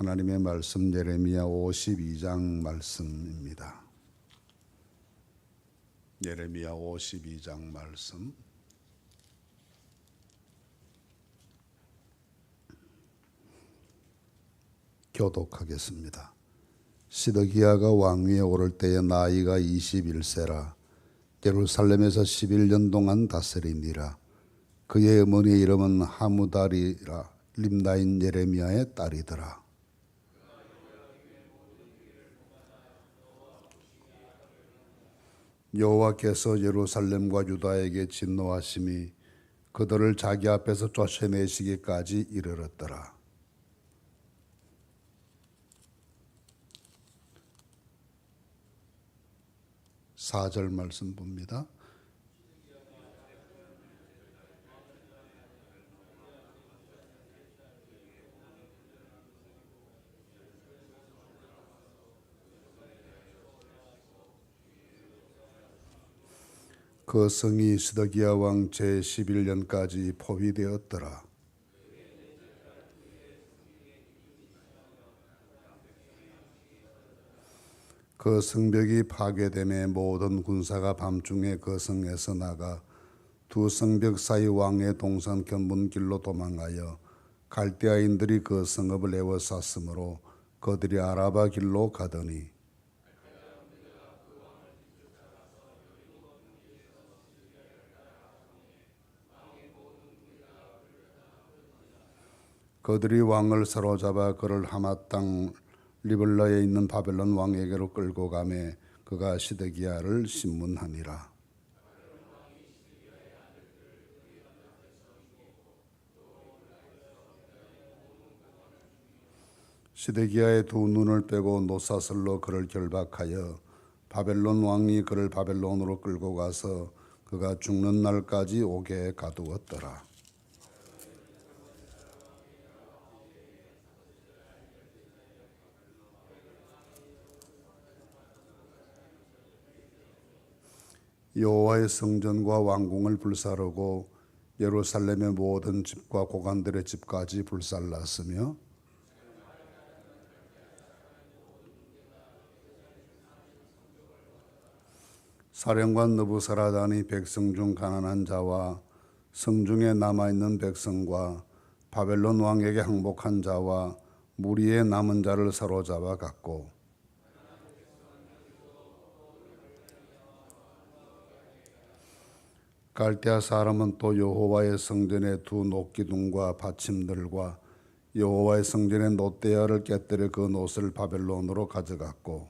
하나님의 말씀 예레미야 52장 말씀입니다. 예레미야 52장 말씀 교독하겠습니다. 시드기야가 왕위에 오를 때에 나이가 21세라 예루살렘에서 11년 동안 다스리니라. 그의 어머니의 이름은 하무달이라 림나인 예레미야의 딸이더라. 여호와께서 예루살렘과 유다에게 진노하심이 그들을 자기 앞에서 쫓아내시기까지 이르렀더라. 4절 말씀 봅니다. 그 성이 시드기야 왕 제11년까지 포위되었더라. 그 성벽이 파괴됨에 모든 군사가 밤중에 그 성에서 나가 두 성벽 사이 왕의 동산 견문길로 도망하여 갈대아인들이 그 성읍을 에워쌌으므로 그들이 아라바 길로 가더니 그들이 왕을 사로잡아 그를 하맛 땅 리블라에 있는 바벨론 왕에게로 끌고 가매 그가 시드기야를 심문하니라. 시드기야의 두 눈을 빼고 노사슬로 그를 결박하여 바벨론 왕이 그를 바벨론으로 끌고 가서 그가 죽는 날까지 옥에 가두었더라. 여호와의 성전과 왕궁을 불사르고 예루살렘의 모든 집과 고관들의 집까지 불살랐으며 사령관 느부사라단이 백성 중 가난한 자와 성중에 남아있는 백성과 바벨론 왕에게 항복한 자와 무리의 남은 자를 사로잡아 갔고 갈대아 사람은 또 여호와의 성전의 두 놋기둥과 받침들과 여호와의 성전의 놋대야를 깨뜨려 그 놋을 바벨론으로 가져갔고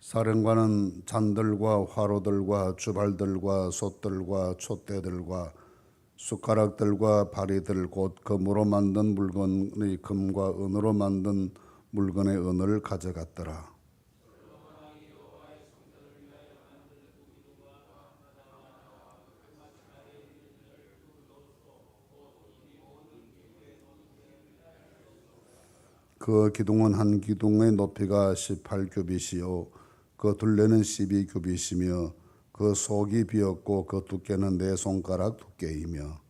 사령관은 잔들과 화로들과 주발들과 솥들과 촛대들과 숟가락들과 바리들 곧 금으로 만든 물건의 금과 은으로 만든 물건의 은을 가져갔더라. 그 기둥은 한 기둥의 높이가 18규빗이요 그 둘레는 12규빗이며 그 속이 비었고 그 두께는 네 손가락 두께이며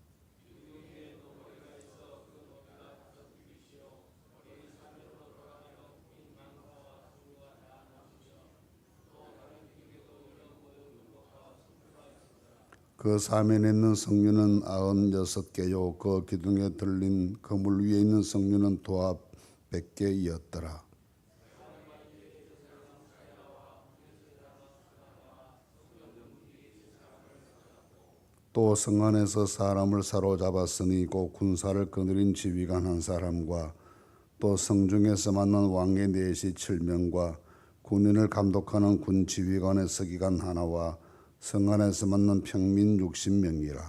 그 사면에 있는 성류는 96개요 그 기둥에 들린 그물 위에 있는 성류는 도합 100개이었더라. 또 성 안에서 사람을 사로잡았으니 곧 군사를 거느린 지휘관 한 사람과 또 성중에서 만난 왕의 내시 7명과 군인을 감독하는 군 지휘관의 서기관 하나와 성 안에서 만난 평민 60명이라.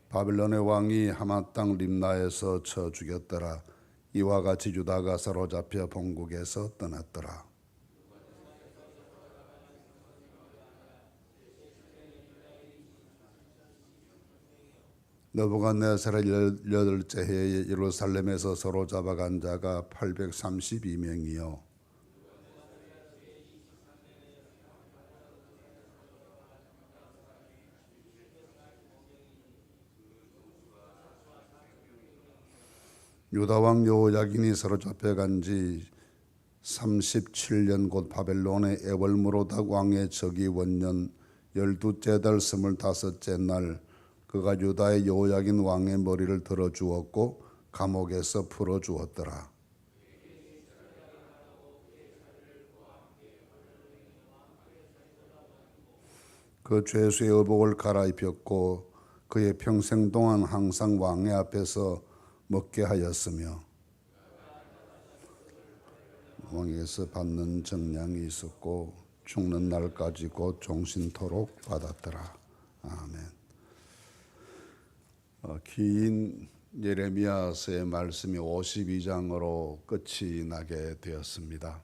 바벨론의 왕이 하맛 땅 림나에서 쳐 죽였더라. 이와 같이 유다가 사로잡혀 본국에서 떠났더라. 느부갓네살의 18째 해에 예루살렘에서 사로잡아간 자가 832명이요 유다 왕 여호야긴이 사로잡혀간 지 37년 곧 바벨론의 에월므로닥 왕의 즉위 원년 12째 달 25째 날 그가 유다의 여호야긴 왕의 머리를 들어 주었고 감옥에서 풀어 주었더라. 그 죄수의 의복을 갈아입혔고 그의 평생 동안 항상 왕의 앞에서 먹게 하였으며 왕에게서 받는 정량이 있었고 죽는 날까지 곧 종신토록 받았더라. 아멘. 긴 예레미야서의 말씀이 52장으로 끝이 나게 되었습니다.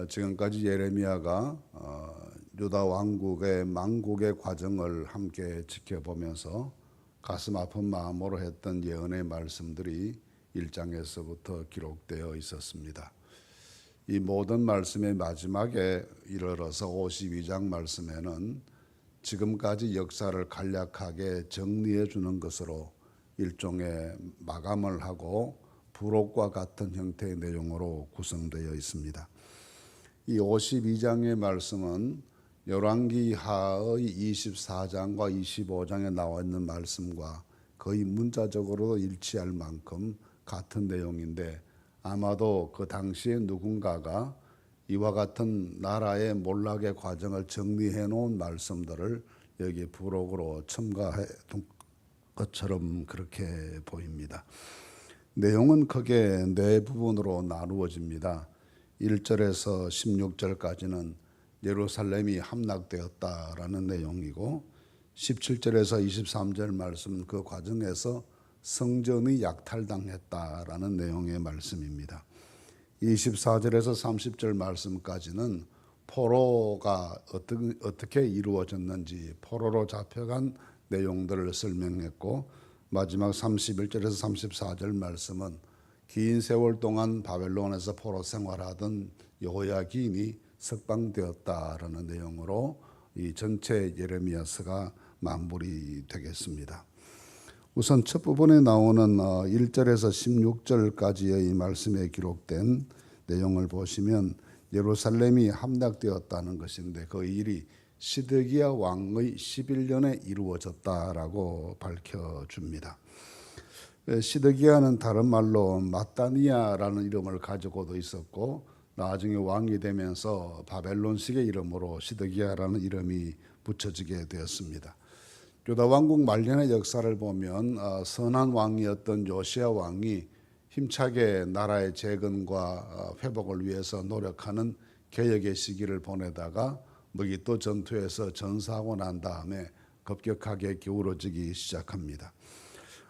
지금까지 예레미야가 유다 왕국의 망국의 과정을 함께 지켜보면서 가슴 아픈 마음으로 했던 예언의 말씀들이 1장에서부터 기록되어 있었습니다. 이 모든 말씀의 마지막에 이르러서 52장 말씀에는 지금까지 역사를 간략하게 정리해 주는 것으로 일종의 마감을 하고 부록과 같은 형태의 내용으로 구성되어 있습니다. 이 52장의 말씀은 열왕기하의 24장과 25장에 나와 있는 말씀과 거의 문자적으로 일치할 만큼 같은 내용인데 아마도 그 당시에 누군가가 이와 같은 나라의 몰락의 과정을 정리해 놓은 말씀들을 여기 부록으로 첨가해 둔 것처럼 그렇게 보입니다. 내용은 크게 네 부분으로 나누어집니다. 1절에서 16절까지는 예루살렘이 함락되었다라는 내용이고 17절에서 23절 말씀 그 과정에서 성전이 약탈당했다라는 내용의 말씀입니다. 24절에서 30절 말씀까지는 포로가 어떻게 이루어졌는지 포로로 잡혀간 내용들을 설명했고 마지막 31절에서 34절 말씀은 긴 세월 동안 바벨론에서 포로 생활하던 여호야긴이 석방되었다라는 내용으로 이 전체 예레미야서가 마무리되겠습니다. 우선 첫 부분에 나오는 1절에서 16절까지의 이 말씀에 기록된 내용을 보시면 예루살렘이 함락되었다는 것인데 그 일이 시드기야 왕의 11년에 이루어졌다라고 밝혀줍니다. 시드기야는 다른 말로 마따니아라는 이름을 가지고도 있었고 나중에 왕이 되면서 바벨론식의 이름으로 시드기야라는 이름이 붙여지게 되었습니다. 유다 왕국 말년의 역사를 보면 선한 왕이었던 요시야 왕이 힘차게 나라의 재건과 회복을 위해서 노력하는 개혁의 시기를 보내다가 무기또 전투에서 전사하고 난 다음에 급격하게 기울어지기 시작합니다.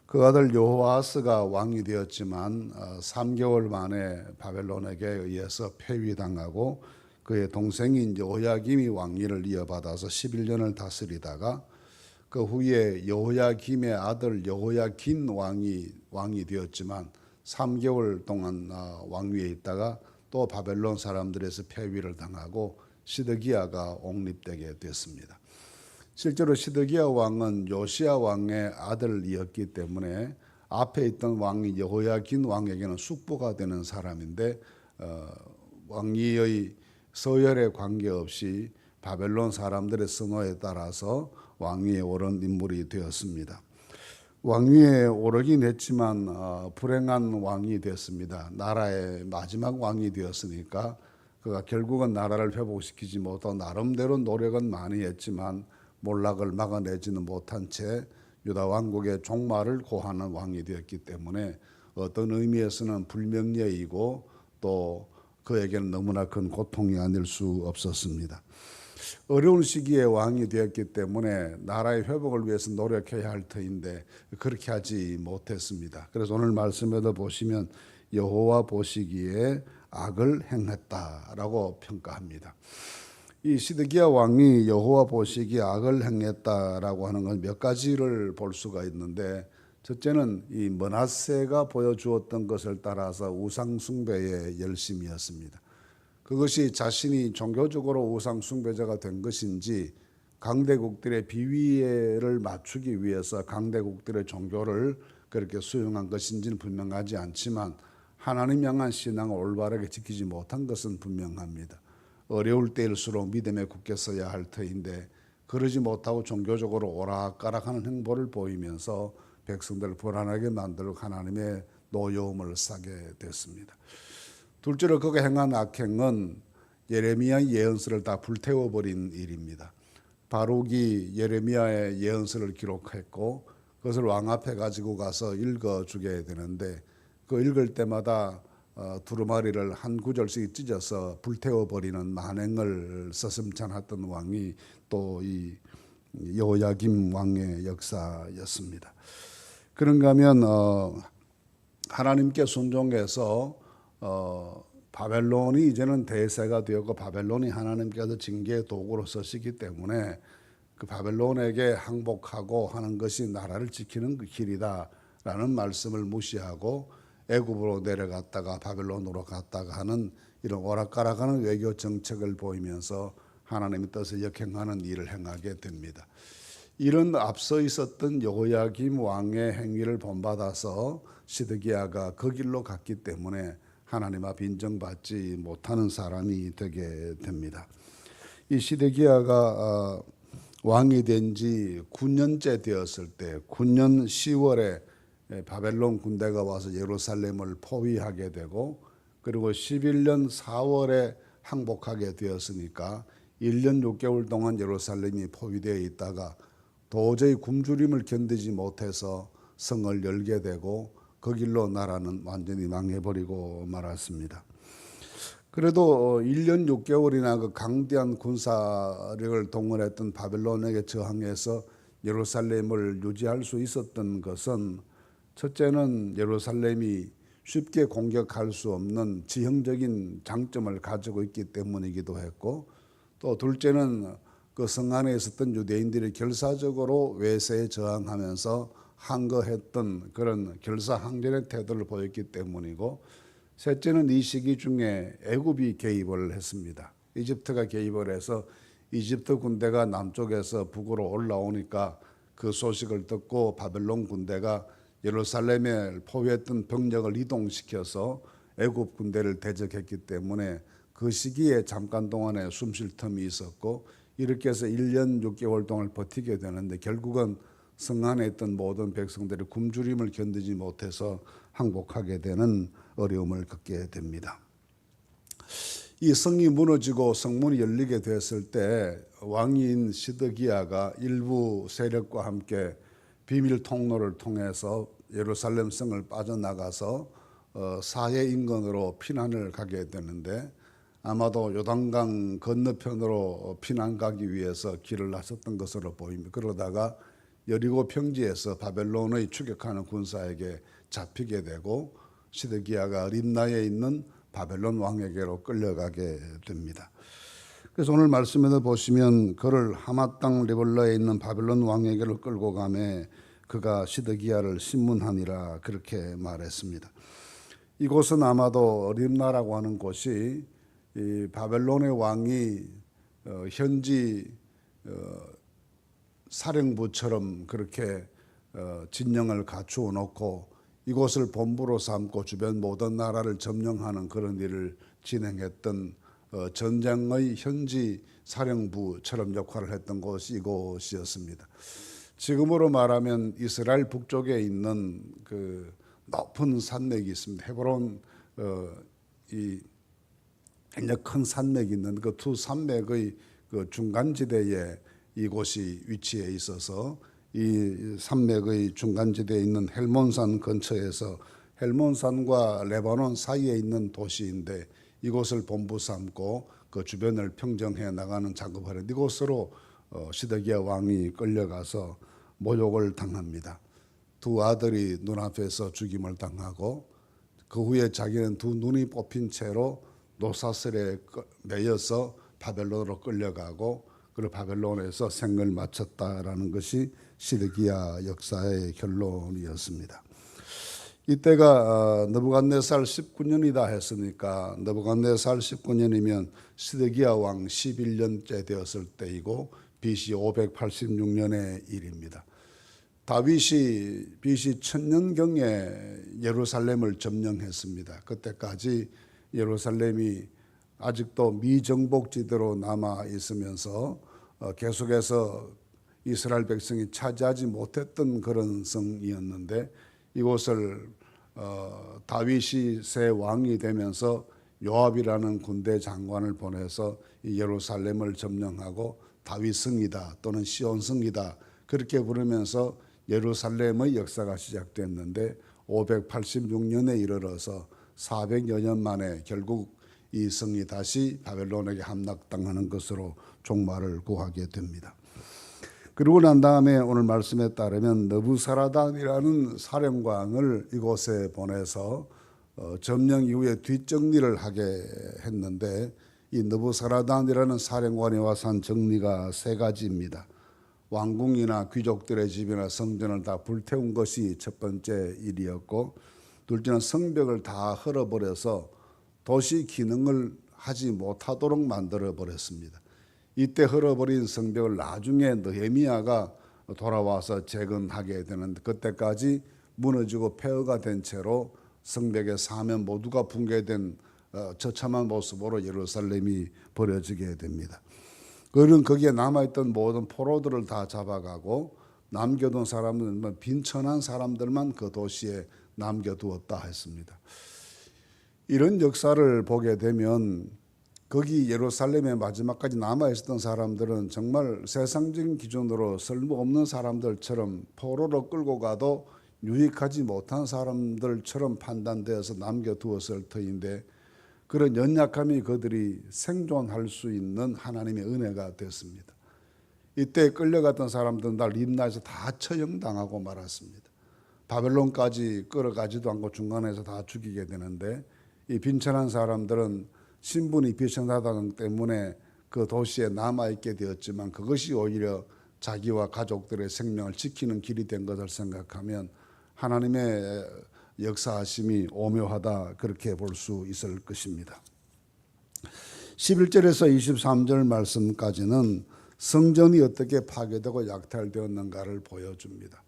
그 아들 여호아스가 왕이 되었지만 3개월 만에 바벨론에게 의해서 폐위당하고 그의 동생인 여호야김이 왕위를 이어받아서 11년을 다스리다가 그 후에 여호야김의 아들 여호야긴 왕이 되었지만 3개월 동안 왕위에 있다가 또 바벨론 사람들에서 폐위를 당하고 시드기야가 옹립되게 됐습니다. 실제로 시드기야 왕은 요시야 왕의 아들이었기 때문에 앞에 있던 왕이 여호야긴 왕에게는 숙부가 되는 사람인데 왕위의 서열에 관계없이 바벨론 사람들의 선호에 따라서 왕위에 오른 인물이 되었습니다. 왕위에 오르긴 했지만 불행한 왕이 됐습니다. 나라의 마지막 왕이 되었으니까 그가 결국은 나라를 회복시키지 못하고 나름대로 노력은 많이 했지만 몰락을 막아내지는 못한 채 유다 왕국의 종말을 고하는 왕이 되었기 때문에 어떤 의미에서는 불명예이고 또 그에게는 너무나 큰 고통이 아닐 수 없었습니다. 어려운 시기에 왕이 되었기 때문에 나라의 회복을 위해서 노력해야 할 터인데 그렇게 하지 못했습니다. 그래서 오늘 말씀에도 보시면 여호와 보시기에 악을 행했다라고 평가합니다. 이 시드기야 왕이 여호와 보시기에 악을 행했다라고 하는 건 몇 가지를 볼 수가 있는데, 첫째는 이 므낫세가 보여주었던 것을 따라서 우상 숭배의 열심이었습니다. 그것이 자신이 종교적으로 우상 숭배자가 된 것인지, 강대국들의 비위를 맞추기 위해서 강대국들의 종교를 그렇게 수용한 것인지는 분명하지 않지만, 하나님 향한 신앙을 올바르게 지키지 못한 것은 분명합니다. 어려울 때일수록 믿음에 굳게 서야 할 터인데, 그러지 못하고 종교적으로 오락가락하는 행보를 보이면서 백성들을 불안하게 만들고 하나님의 노여움을 사게 됐습니다. 둘째로 그가 행한 악행은 예레미야의 예언서를 다 불태워버린 일입니다. 바룩이 예레미야의 예언서를 기록했고 그것을 왕 앞에 가지고 가서 읽어주게 되는데, 그 읽을 때마다 두루마리를 한 구절씩 찢어서 불태워버리는 만행을 서슴찮았던 왕이 또 이 여호야김 왕의 역사였습니다. 그런가 하면 하나님께 순종해서 바벨론이 이제는 대세가 되었고, 바벨론이 하나님께서 징계의 도구로 쓰시기 때문에 그 바벨론에게 항복하고 하는 것이 나라를 지키는 그 길이다라는 말씀을 무시하고 애굽으로 내려갔다가 바벨론으로 갔다가 하는 이런 오락가락하는 외교 정책을 보이면서 하나님의 뜻을 역행하는 일을 행하게 됩니다. 이런 앞서 있었던 여호야김 왕의 행위를 본받아서 시드기야가 그 길로 갔기 때문에 하나님 앞 인정받지 못하는 사람이 되게 됩니다. 이 시드기야가 왕이 된 지 9년째 되었을 때, 9년 10월에 바벨론 군대가 와서 예루살렘을 포위하게 되고, 그리고 11년 4월에 항복하게 되었으니까 1년 6개월 동안 예루살렘이 포위되어 있다가 도저히 굶주림을 견디지 못해서 성을 열게 되고, 그 길로 나라는 완전히 망해버리고 말았습니다. 그래도 1년 6개월이나 그 강대한 군사력을 동원했던 바벨론에게 저항해서 예루살렘을 유지할 수 있었던 것은, 첫째는 예루살렘이 쉽게 공격할 수 없는 지형적인 장점을 가지고 있기 때문이기도 했고, 또 둘째는 그 성 안에 있었던 유대인들이 결사적으로 외세에 저항하면서 항거했던 그런 결사항전의 태도를 보였기 때문이고, 셋째는 이 시기 중에 애굽이 개입을 했습니다. 이집트가 개입을 해서 이집트 군대가 남쪽에서 북으로 올라오니까 그 소식을 듣고 바벨론 군대가 예루살렘에 포위했던 병력을 이동시켜서 애굽 군대를 대적했기 때문에 그 시기에 잠깐 동안에 숨쉴 틈이 있었고, 이렇게 해서 1년 6개월 동안 버티게 되는데, 결국은 성 안에 있던 모든 백성들이 굶주림을 견디지 못해서 항복하게 되는 어려움을 겪게 됩니다. 이 성이 무너지고 성문이 열리게 됐을 때 왕인 시드기야가 일부 세력과 함께 비밀 통로를 통해서 예루살렘 성을 빠져나가서 사해 인근으로 피난을 가게 되는데, 아마도 요단강 건너편으로 피난 가기 위해서 길을 나섰던 것으로 보입니다. 그러다가 여리고 평지에서 바벨론의 추격하는 군사에게 잡히게 되고, 시드기야가 림나에 있는 바벨론 왕에게로 끌려가게 됩니다. 그래서 오늘 말씀에서 보시면 그를 하맛 땅 리블라에 있는 바벨론 왕에게로 끌고 가매 그가 시드기야를 신문하니라, 그렇게 말했습니다. 이곳은 아마도 림나라고 하는 곳이 이 바벨론의 왕이 현지 사령부처럼 그렇게 진영을 갖추어 놓고 이곳을 본부로 삼고 주변 모든 나라를 점령하는 그런 일을 진행했던 전쟁의 현지 사령부처럼 역할을 했던 곳이 이곳이었습니다. 지금으로 말하면 이스라엘 북쪽에 있는 그 높은 산맥이 있습니다. 헤브론 이 굉장히 큰 산맥이 있는 그 두 산맥의 그 중간지대에 이곳이 위치해 있어서, 이 산맥의 중간지대에 있는 헬몬산 근처에서 헬몬산과 레바논 사이에 있는 도시인데, 이곳을 본부 삼고 그 주변을 평정해 나가는 작업을 했는데, 이곳으로 시드기야 왕이 끌려가서 모욕을 당합니다. 두 아들이 눈앞에서 죽임을 당하고, 그 후에 자기는 두 눈이 뽑힌 채로 노사슬에 매여서 바벨론으로 끌려가고 그리고 바벨론에서 생을 마쳤다라는 것이 시드기야 역사의 결론이었습니다. 이때가 느부갓네살 19년이다 했으니까 느부갓네살 19년이면 시드기야 왕 11년째 되었을 때이고 BC 586년의 일입니다. 다윗이 BC 1000년경에 예루살렘을 점령했습니다. 그때까지 예루살렘이 아직도 미정복지대로 남아 있으면서 계속해서 이스라엘 백성이 차지하지 못했던 그런 성이었는데 이곳을 다윗이 새 왕이 되면서 요압이라는 군대 장관을 보내서 이 예루살렘을 점령하고 다윗 성이다 또는 시온 성이다 그렇게 부르면서 예루살렘의 역사가 시작됐는데 586년에 이르러서 400여 년 만에 결국 이 성이 다시 바벨론에게 함락당하는 것으로 종말을 구하게 됩니다. 그러고 난 다음에 오늘 말씀에 따르면 느부사라단이라는 사령관을 이곳에 보내서 점령 이후에 뒷정리를 하게 했는데 이 느부사라단이라는 사령관이 와서 한 정리가 세 가지입니다. 왕궁이나 귀족들의 집이나 성전을 다 불태운 것이 첫 번째 일이었고 둘째는 성벽을 다 헐어버려서 도시 기능을 하지 못하도록 만들어 버렸습니다. 이때 헐어버린 성벽을 나중에 느헤미야가 돌아와서 재건하게 되는데 그때까지 무너지고 폐허가 된 채로 성벽의 사면 모두가 붕괴된 처참한 모습으로 예루살렘이 버려지게 됩니다. 그는 거기에 남아있던 모든 포로들을 다 잡아가고 남겨둔 사람들은 빈천한 사람들만 그 도시에 남겨두었다 했습니다. 이런 역사를 보게 되면 거기 예루살렘의 마지막까지 남아있었던 사람들은 정말 세상적인 기준으로 쓸모없는 사람들처럼 포로로 끌고 가도 유익하지 못한 사람들처럼 판단되어서 남겨두었을 터인데 그런 연약함이 그들이 생존할 수 있는 하나님의 은혜가 됐습니다. 이때 끌려갔던 사람들은 다 림나에서 다 처형당하고 말았습니다. 바벨론까지 끌어가지도 않고 중간에서 다 죽이게 되는데 이 빈천한 사람들은 신분이 비천하다는 때문에 그 도시에 남아있게 되었지만 그것이 오히려 자기와 가족들의 생명을 지키는 길이 된 것을 생각하면 하나님의 역사하심이 오묘하다 그렇게 볼 수 있을 것입니다. 11절에서 23절 말씀까지는 성전이 어떻게 파괴되고 약탈되었는가를 보여줍니다.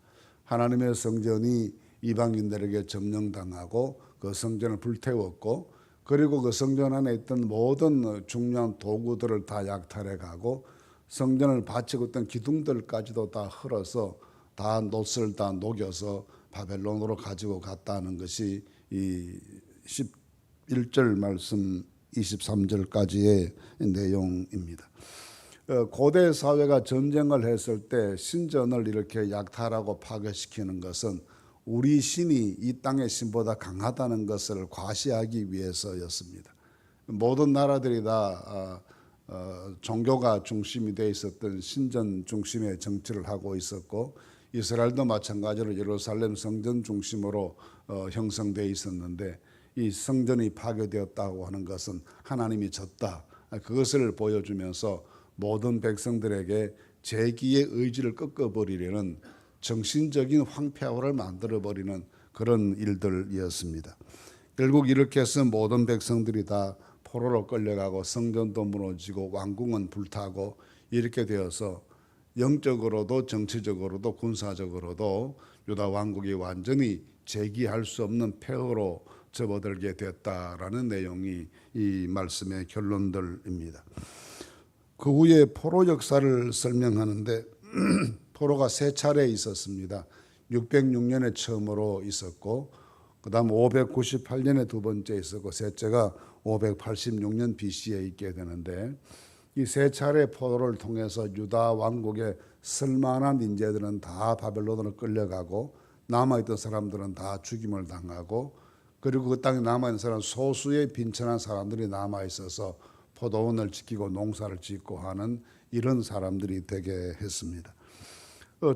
하나님의 성전이 이방인들에게 점령당하고 그 성전을 불태웠고 그리고 그 성전 안에 있던 모든 중요한 도구들을 다 약탈해 가고 성전을 바치고 있던 기둥들까지도 다 헐어서 다 놋을 다 녹여서 바벨론으로 가지고 갔다는 것이 이 11절 말씀 23절까지의 내용입니다. 고대 사회가 전쟁을 했을 때 신전을 이렇게 약탈하고 파괴시키는 것은 우리 신이 이 땅의 신보다 강하다는 것을 과시하기 위해서였습니다. 모든 나라들이 다 종교가 중심이 되어 있었던 신전 중심의 정치를 하고 있었고 이스라엘도 마찬가지로 예루살렘 성전 중심으로 형성되어 있었는데 이 성전이 파괴되었다고 하는 것은 하나님이 졌다. 그것을 보여주면서 모든 백성들에게 재기의 의지를 꺾어버리려는 정신적인 황폐화를 만들어버리는 그런 일들이었습니다. 결국 이렇게 해서 모든 백성들이 다 포로로 끌려가고 성전도 무너지고 왕궁은 불타고 이렇게 되어서 영적으로도 정치적으로도 군사적으로도 유다 왕국이 완전히 재기할 수 없는 폐허로 접어들게 됐다라는 내용이 이 말씀의 결론들입니다. 그 후에 포로 역사를 설명하는데 포로가 세 차례 있었습니다. 606년에 처음으로 있었고 그 다음 598년에 두 번째 있었고 셋째가 586년 BC에 있게 되는데 이 세 차례 포로를 통해서 유다 왕국의 쓸만한 인재들은 다 바벨론으로 끌려가고 남아있던 사람들은 다 죽임을 당하고 그리고 그 땅에 남아있는 사람 소수의 빈천한 사람들이 남아있어서 포도원을 지키고 농사를 짓고 하는 이런 사람들이 되게 했습니다.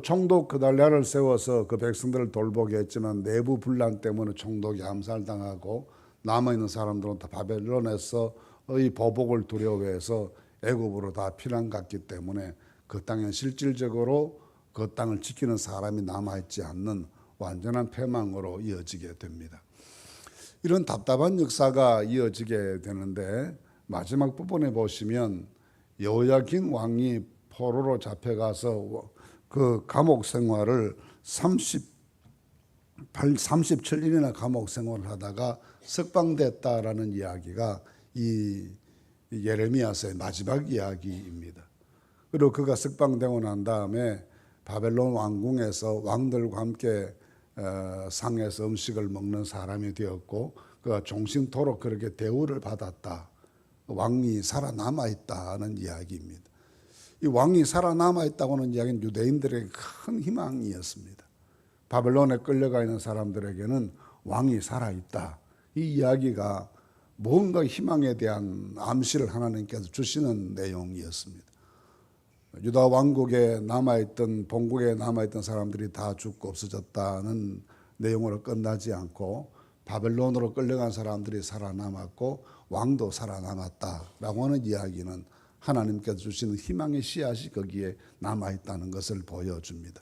총독 그달랴를 세워서 그 백성들을 돌보게 했지만 내부 분란 때문에 총독이 암살당하고 남아있는 사람들은 다 바벨론에서 이 보복을 두려워해서 애굽으로 다 피난 갔기 때문에 그 땅에 실질적으로 그 땅을 지키는 사람이 남아있지 않는 완전한 패망으로 이어지게 됩니다. 이런 답답한 역사가 이어지게 되는데 마지막 부분에 보시면 여호야긴 왕이 포로로 잡혀가서 그 감옥 생활을 37일이나 감옥 생활을 하다가 석방됐다라는 이야기가 이 예레미야서의 마지막 이야기입니다. 그리고 그가 석방되고 난 다음에 바벨론 왕궁에서 왕들과 함께 상에서 음식을 먹는 사람이 되었고 그가 종신토록 그렇게 대우를 받았다. 왕이 살아남아 있다는 이야기입니다. 이 왕이 살아남아 있다고 하는 이야기는 유대인들에게 큰 희망이었습니다. 바벨론에 끌려가 있는 사람들에게는 왕이 살아있다. 이 이야기가 뭔가 희망에 대한 암시를 하나님께서 주시는 내용이었습니다. 유다 왕국에 남아있던 본국에 남아있던 사람들이 다 죽고 없어졌다는 내용으로 끝나지 않고 바벨론으로 끌려간 사람들이 살아남았고 왕도 살아남았다라고 하는 이야기는 하나님께서 주시는 희망의 씨앗이 거기에 남아있다는 것을 보여줍니다.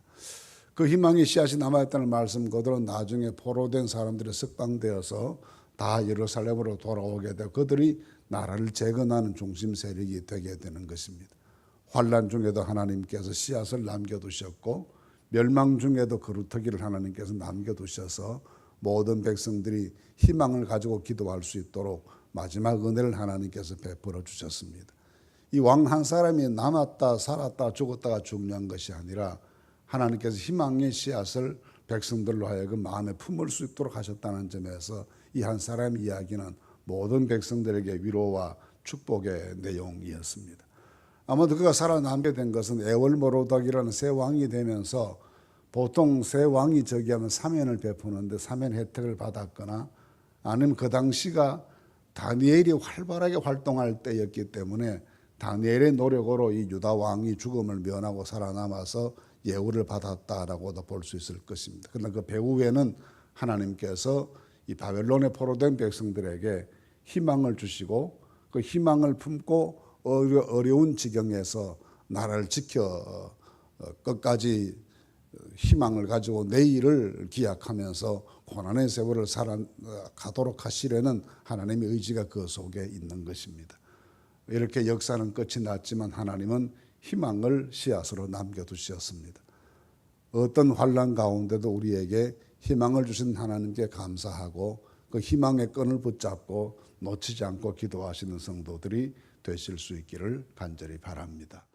그 희망의 씨앗이 남아있다는 말씀 그대로 나중에 포로된 사람들이 석방되어서 다 예루살렘으로 돌아오게 되고 그들이 나라를 재건하는 중심 세력이 되게 되는 것입니다. 환난 중에도 하나님께서 씨앗을 남겨두셨고 멸망 중에도 그루터기를 하나님께서 남겨두셔서 모든 백성들이 희망을 가지고 기도할 수 있도록 마지막 은혜를 하나님께서 베풀어 주셨습니다. 이 왕 한 사람이 남았다 살았다 죽었다가 중요한 것이 아니라 하나님께서 희망의 씨앗을 백성들로 하여금 마음에 품을 수 있도록 하셨다는 점에서 이 한 사람의 이야기는 모든 백성들에게 위로와 축복의 내용이었습니다. 아마도 그가 살아남게 된 것은 에월모로닥이라는 새 왕이 되면서 보통 새 왕이 저기하면 사면을 베푸는데 사면 혜택을 받았거나 아니면 그 당시가 다니엘이 활발하게 활동할 때였기 때문에 다니엘의 노력으로 이 유다 왕이 죽음을 면하고 살아남아서 예우를 받았다라고도 볼 수 있을 것입니다. 그러나 그 배후에는 하나님께서 이 바벨론에 포로된 백성들에게 희망을 주시고 그 희망을 품고 어려운 지경에서 나라를 지켜 끝까지 희망을 가지고 내일을 기약하면서 고난의 세월을 살아가도록 하시려는 하나님의 의지가 그 속에 있는 것입니다. 이렇게 역사는 끝이 났지만 하나님은 희망을 씨앗으로 남겨두셨습니다. 어떤 환난 가운데도 우리에게 희망을 주신 하나님께 감사하고 그 희망의 끈을 붙잡고 놓치지 않고 기도하시는 성도들이 되실 수 있기를 간절히 바랍니다.